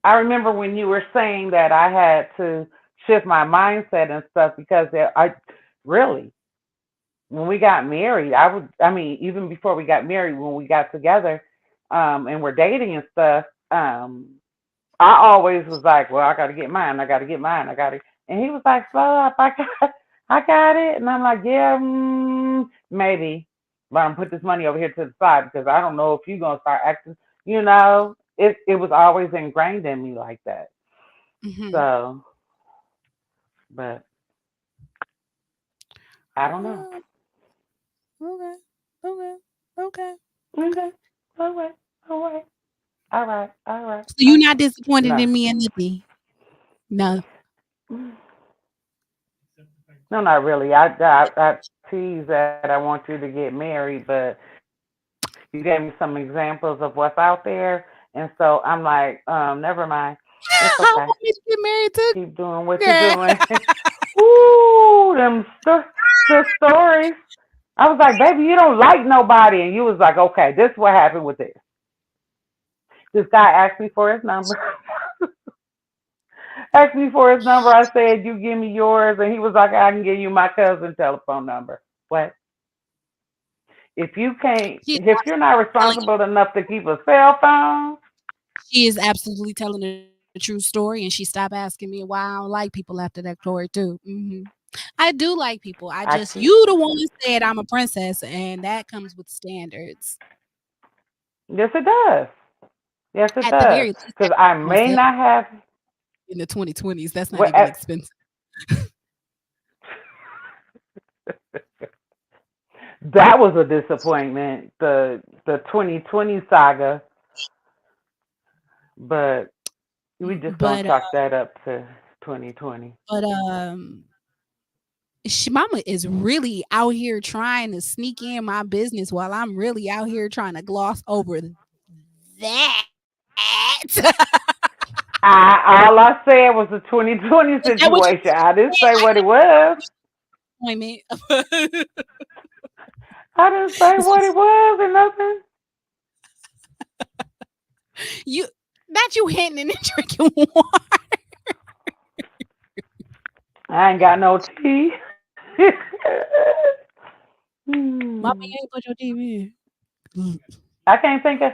I remember when you were saying that I had to shift my mindset and stuff because I really, when we got married, I mean, even before we got married, when we got together, and we're dating and stuff, I always was like, well, I got to get mine. I got to get mine. I got to, and he was like, slow up. I got it. And I'm like, yeah, maybe, but I'm put this money over here to the side because I don't know if you're going to start acting, it was always ingrained in me like that. Mhm. So, but I don't know. Uh, okay, okay, okay. Okay. All right. All right. All right. All right. So All you're right. not disappointed No. in me and nothing? No. No, not really. I tease that I want you to get married, but you gave me some examples of what's out there, and so I'm like, never mind. It's I okay. want me to get married too, Keep doing what you're girl. doing. Woo! them the stories. I was like, baby, you don't like nobody, and you was like, okay, this is what happened with this. This guy asked me for his number. Asked me for his number. I said, you give me yours, and he was like, I can give you my cousin's telephone number. What? If you can't, She's if you're not telling responsible enough to keep a cell phone, she is absolutely telling the true story, and she stopped asking me why I don't like people after that story too. I do like people. I I just keep. you the one said I'm a princess, and that comes with standards. Yes, it does. Yes, it At the does. very least, Because that I on may sale not have. in the 2020s. That's not Well, even expensive. that was a disappointment. The 2020 saga, but we just gonna But chalk that up to 2020. but Mama is really out here trying to sneak in my business while I'm really out here trying to gloss over that. All I said was the 2020 Is that what you situation. I didn't said? say I what it know was. appointment. I didn't say what it was or nothing. you that you hitting and drinking water. I ain't got no tea. Mama, Hmm. you ain't put your TV in. I can't think of.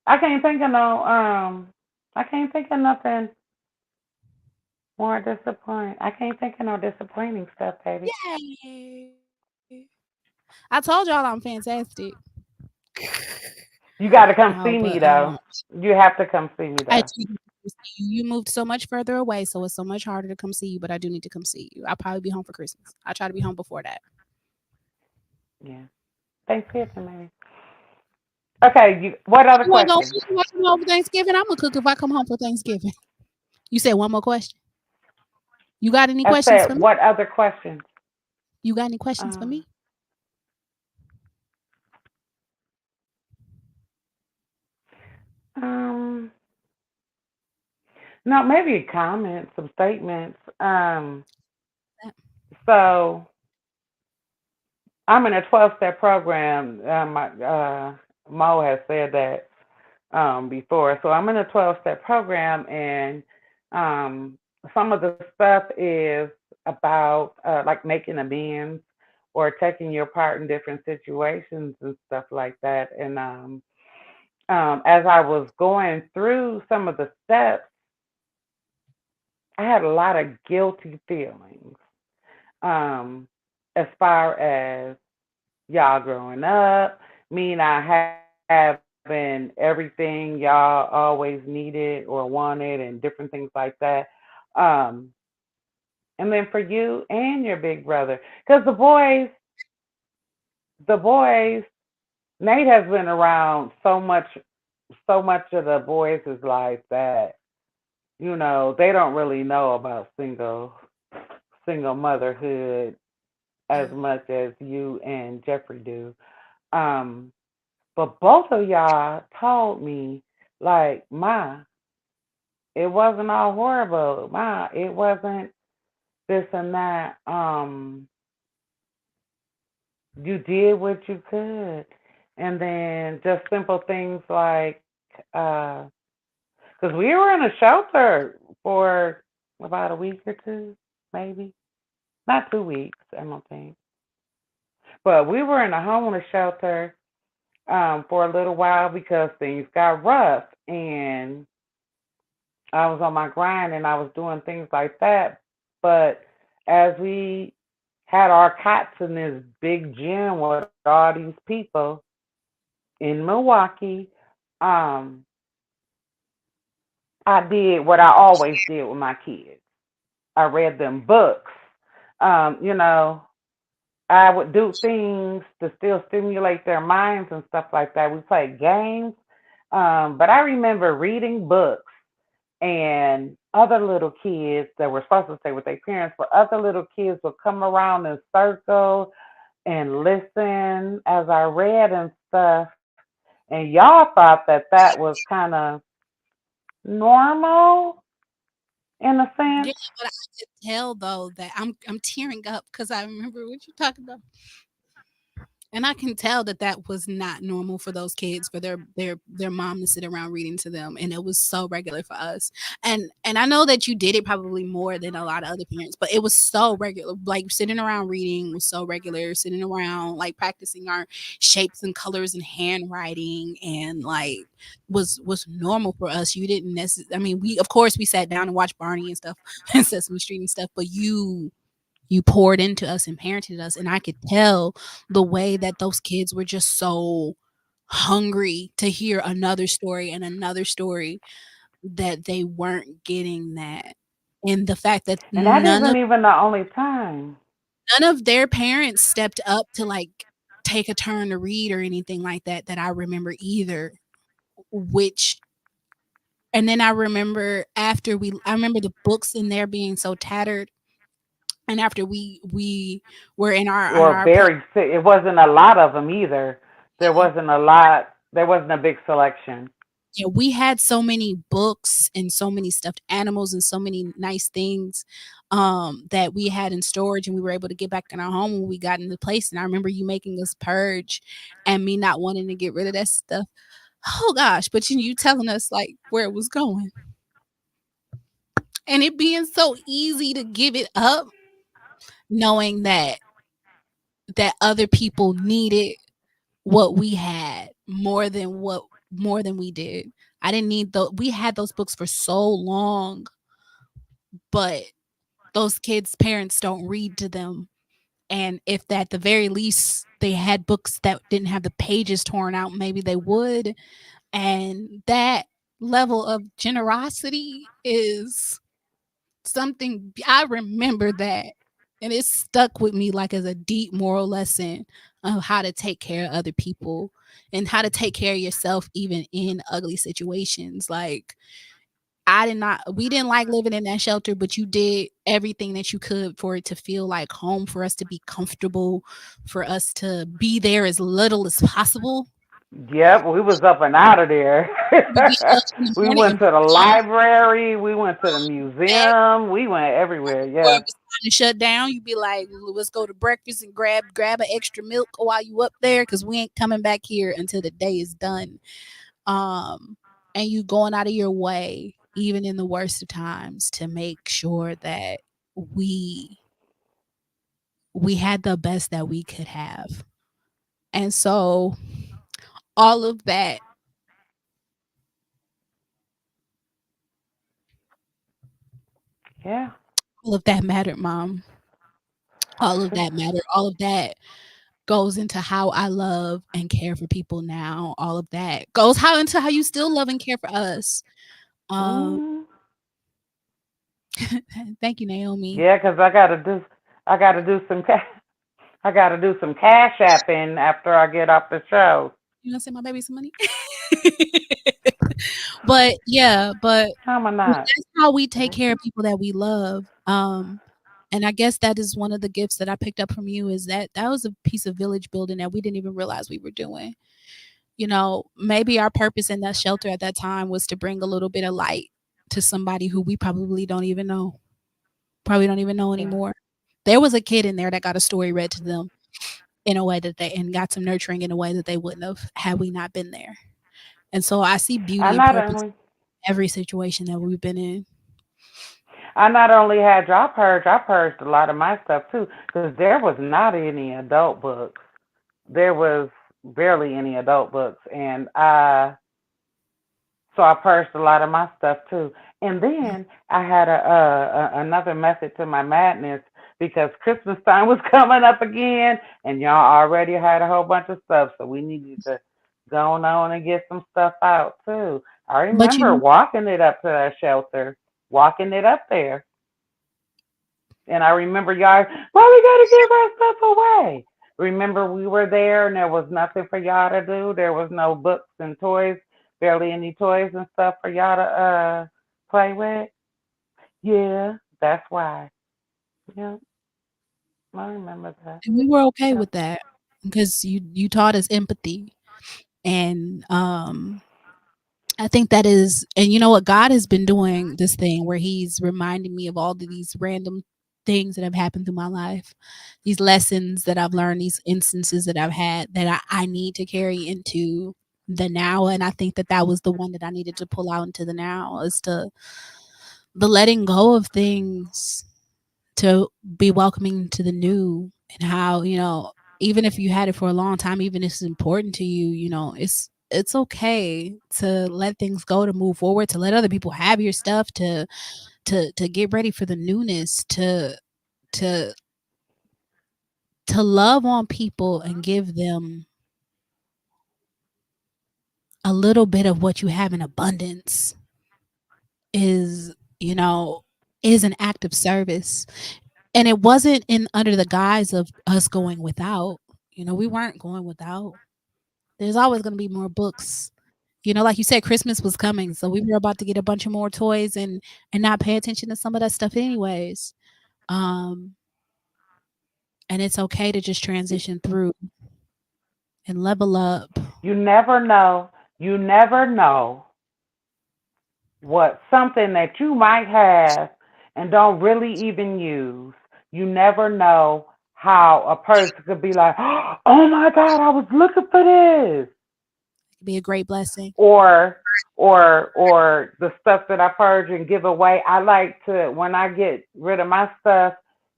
I can't think of no. I can't think of nothing more disappointing. I can't think of no disappointing stuff, baby. Yay. I told y'all I'm fantastic. You got to come No, see but me though. You have to come see me I though. do need to come see you. You moved so much further away, so it's so much harder to come see you. But I do need to come see you. I'll probably be home for Christmas. I try to be home before that. Yeah. Thanksgiving, maybe. Okay. What other You ain't gonna questions? cook if I come home for Thanksgiving. I'm gonna cook if I come home for Thanksgiving. You said one more question. You got any I questions for said, me? what other questions? You got any questions for Uh, me? um, no, maybe a comment, some statements. So I'm in a 12-step program. Mo has said that before. So I'm in a 12-step program, and um, some of the stuff is about like making amends or taking your part in different situations and stuff like that. And as I was going through some of the steps, I had a lot of guilty feelings um, as far as y'all growing up, me not having everything y'all always needed or wanted, and different things like that. Um, and then for you and your big brother, because the boys, Nate has been around so much of the boys' life that they don't really know about single motherhood as Yeah. much as you and Jeffrey do. Um, but both of y'all told me, like, Ma, it wasn't all horrible. Ma, it wasn't this and that. You did what you could. And then just simple things like, because we were in a shelter for about a week or two, maybe. Not 2 weeks, I don't think. But we were in a homeless shelter for a little while because things got rough. And I was on my grind and I was doing things like that. But as we had our cots in this big gym with all these people in Milwaukee, um, I did what I always did with my kids. I read them books. Um, you know, I would do things to still stimulate their minds and stuff like that. We played games. But I remember reading books and other little kids that were supposed to stay with their parents, but other little kids would come around in circle and listen as I read and stuff. And y'all thought that that was kind of normal, in a Yeah, sense. but I could tell though that I'm tearing up because I remember what you're talking about. And I can tell that that was not normal for those kids, for their mom to sit around reading to them, and it was so regular for us. And I know that you did it probably more than a lot of other parents, but it was so regular. Like sitting around reading was so regular. Sitting around like practicing our shapes and colors and handwriting and like was normal for us. You didn't necessarily. I mean, we of course we sat down and watched Barney and stuff and Sesame Street and stuff, but you poured into us and parented us, and I could tell the way that those kids were just so hungry to hear another story and another story, that they weren't getting that. And the fact that And that isn't even the only time. none of their parents stepped up to like take a turn to read or anything like that that I remember either. Which and then I remember the books in there being so tattered, and after we were in Or our place. very, it wasn't a lot of them either. There wasn't a lot. There wasn't a big selection. Yeah, we had so many books and so many stuffed animals and so many nice things that we had in storage, and we were able to get back in our home when we got into place. And I remember you making us purge and me not wanting to get rid of that stuff. Oh gosh, but you telling us like where it was going and it being so easy to give it up, knowing that other people needed what we had more than we did. I didn't need we had those books for so long, but those kids' parents don't read to them. And if at the very least they had books that didn't have the pages torn out, maybe they would. And that level of generosity is something I remember that. And it stuck with me like as a deep moral lesson of how to take care of other people and how to take care of yourself even in ugly situations. Like we didn't like living in that shelter, but you did everything that you could for it to feel like home, for us to be comfortable, for us to be there as little as possible. Yep, we was up and out of there. We would get up in the We morning went and to the run library. We went to the back museum. We went everywhere. before Yeah. it was time to shut down. You'd be like, let's go to breakfast and grab an extra milk while you up there because we ain't coming back here until the day is done. Um, and you going out of your way, even in the worst of times, to make sure that we we had the best that we could have. And so all of that, Yeah. all of that mattered, mom. All of that mattered. All of that goes into how I love and care for people now. All of that goes how into how you still love and care for us. Um, Mm. thank you, Naomi. Yeah, 'cause I gotta do some, I gotta do some cash apping after I get off the show. You gonna send my baby some money? But yeah, but How am I not? that's how we take care of people that we love. And I guess that is one of the gifts that I picked up from you is that that was a piece of village building that we didn't even realize we were doing. You know, maybe our purpose in that shelter at that time was to bring a little bit of light to somebody who we probably don't even know Yeah. anymore. There was a kid in there that got a story read to them in a way that they and got some nurturing in a way that they wouldn't have had we not been there. And so I see I beauty and not purpose only in every situation that we've been in. I not only had I purged a lot of my stuff too, because there was not any adult books. There was barely any adult books, and so I purged a lot of my stuff too. And then I had another method to my madness because Christmas time was coming up again, and y'all already had a whole bunch of stuff, so we needed to go on and get some stuff out too. I But remember you walking it up to our shelter, walking it up there, and I remember y'all, why we gotta give our stuff away? Remember we were there and there was nothing for y'all to do. There was no books and toys, barely any toys and stuff for y'all to play with. Yeah, that's why. Yeah, I remember that. and we were okay Yeah. with that because you taught us empathy and I think that is, and you know what? God has been doing this thing where He's reminding me of all of these random things that have happened through my life, these lessons that I've learned, these instances that I've had that I need to carry into the now. And I think that that was the one that I needed to pull out into the now, is to the letting go of things to be welcoming to the new, and how, even if you had it for a long time, even if it's important to you, it's okay to let things go, to move forward, to let other people have your stuff, to get ready for the newness, to to love on people and give them a little bit of what you have in abundance is, you know, is an act of service. And it wasn't in under the guise of us going without. We weren't going without. There's always going to be more books. Like you said, Christmas was coming, so we were about to get a bunch of more toys and not pay attention to some of that stuff anyways. Um, and it's okay to just transition through and level up. You never know. You never know what something that you might have and don't really even use. You never know how a person could be like, "Oh my God, I was looking for this," It could be a great blessing. or or the stuff that I purge and give away. I like to, when I get rid of my stuff,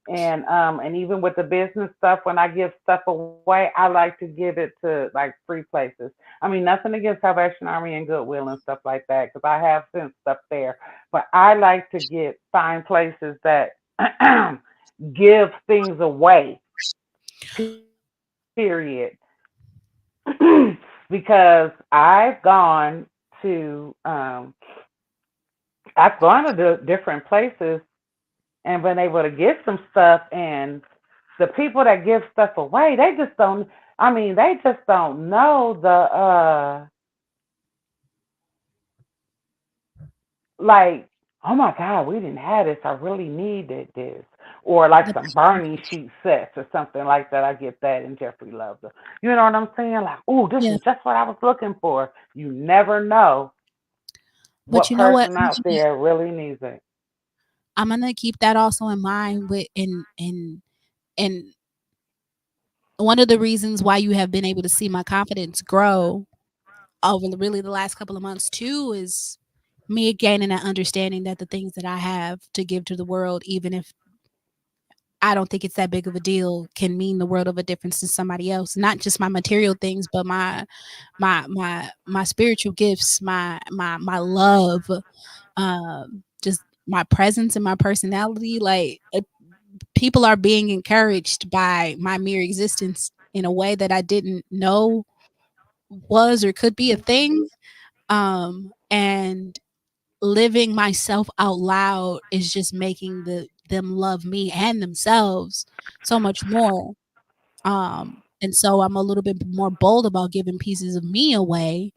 and even with the business stuff, when I give stuff away, I like to give it to like free places. I mean, nothing against Salvation Army and Goodwill and stuff like that, because I have sent stuff there, but I like to find places that give things away. Period. Because to um, I've gone to different places and been able to get some stuff, and the people that give stuff away, they just don't. I mean, they just don't know like, oh my God, we didn't have this. I really needed this. Or like The some Barney sheet sets or something like that. I get that, and Jeffrey loves it. You know what I'm saying? Like, oh, this Yeah, is just what I was looking for. You never know but what you know what? person out there really needs it. I'm gonna keep that also in mind with and one of the reasons why you have been able to see my confidence grow over really the last couple of months too is me gaining that understanding that the things that I have to give to the world, even if I don't think it's that big of a deal, can mean the world of a difference to somebody else. Not just my material things, but my spiritual gifts, my love, just my presence and my personality. Like, people are being encouraged by my mere existence in a way that I didn't know was or could be a thing. And living myself out loud is just making them love me and themselves so much more. And so I'm a little bit more bold about giving pieces of me away,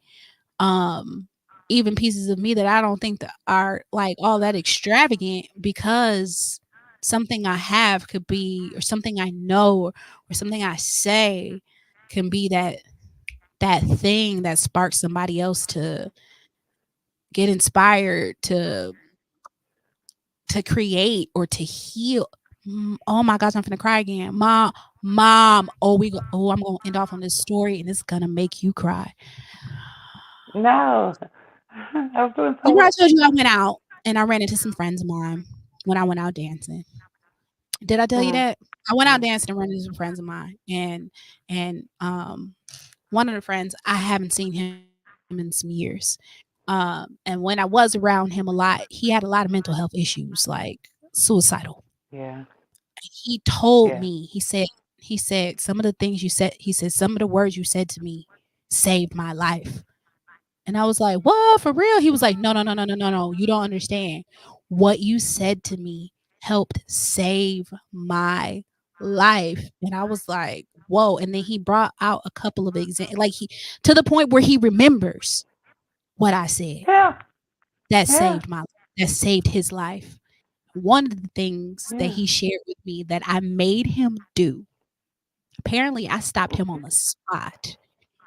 um, even pieces of me that I don't think that are like all that extravagant, because something I have could be, or something I know, or something I say can be that thing that sparks somebody else to get inspired to create or to heal. Oh my gosh, I'm gonna cry again. Mom. I'm gonna end off on this story, and it's gonna make you cry. No, I was doing so Remember I well. told you I went out and I ran into some friends of mine when I went out dancing. Did I tell you Mm, that? I went out mm, dancing and ran into some friends of mine, and one of the friends, I haven't seen him in some years. And when I was around him a lot, he had a lot of mental health issues, like suicidal. yeah, He told yeah. me, he said some of the things you said, he said some of the words you said to me saved my life. And I was like, "What, for real?" He was like, "No, no, no, no, no, no, no. You don't understand. What you said to me helped save my life." And I was like, "Whoa." And then he brought out a couple of examples, like, he, to the point where he remembers what I said Yeah, that yeah, saved that saved his life. One of the things that yeah. he shared with me that I made him do, apparently I stopped him on the spot.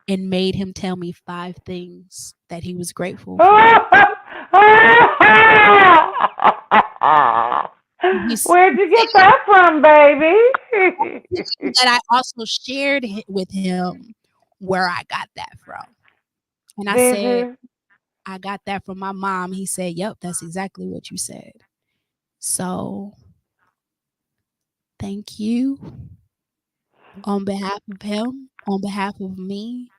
and made him tell me 5 things that he was grateful for. He Where'd you get that from, baby? that I also shared with him where I got that from. And I Did said, you? I got that from my mom. He said, "Yep, that's exactly what you said." So thank you on behalf of him, on behalf of me,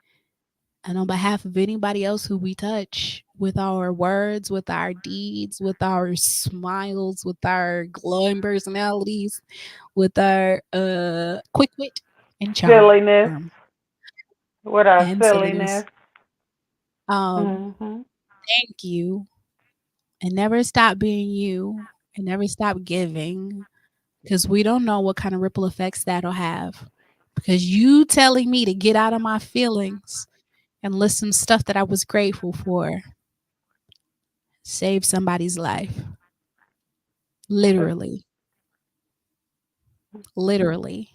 and on behalf of anybody else who we touch with our words, with our deeds, with our smiles, with our glowing personalities, with our quick wit and charm Silliness. With our and silliness. silliness. Um, Hmm. thank you, and never stop being you, and never stop giving, because we don't know what kind of ripple effects that'll have. Because you telling me to get out of my feelings and listen to stuff that I was grateful for saved somebody's life. Literally, literally.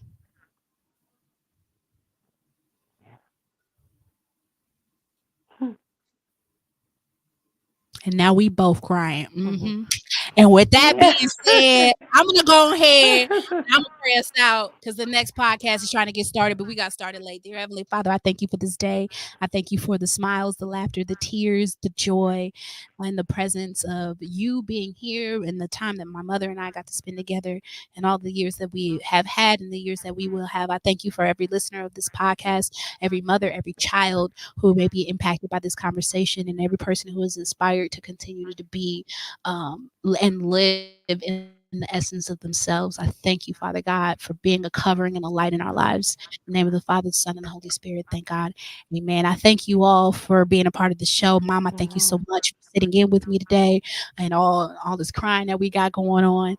And now we both crying. And with that being said, I'm gonna go ahead and I'm gonna pray us out because the next podcast is trying to get started, but we got started late. Dear Heavenly Father, I thank you for this day. I thank you for the smiles, the laughter, the tears, the joy, and the presence of you being here and the time that my mother and I got to spend together and all the years that we have had and the years that we will have. I thank you for every listener of this podcast, every mother, every child who may be impacted by this conversation, and every person who is inspired to continue to be and live in the essence of themselves. I thank you, Father God, for being a covering and a light in our lives. In the name of the Father, the Son, and the Holy Spirit, thank God. Amen. I thank you all for being a part of the show. Mom, I thank you so much for sitting in with me today and all this crying that we got going on.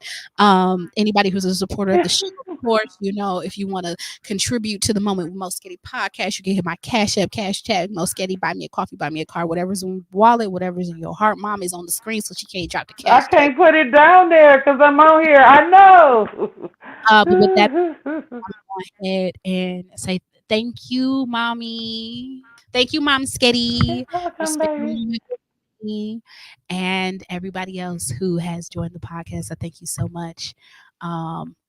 Anybody who's a supporter of the show, of course, if you want to contribute to the Moment with Moesgehetti podcast, you can hit my Cash App, Cash Chat, Moesgehetti, buy me a coffee, buy me a car, whatever's in your wallet, whatever's in your heart. Mom is on the screen, so she can't drop the I cash tag. can't put it down there because I'm on here. I know. But with that, I'm going to go ahead and say thank you, mommy. Thank you, Mom-Sghetti, You're for welcome, baby. spending with me and everybody else who has joined the podcast. I thank you so much.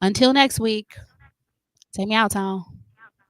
Until next week, take me out, Tom.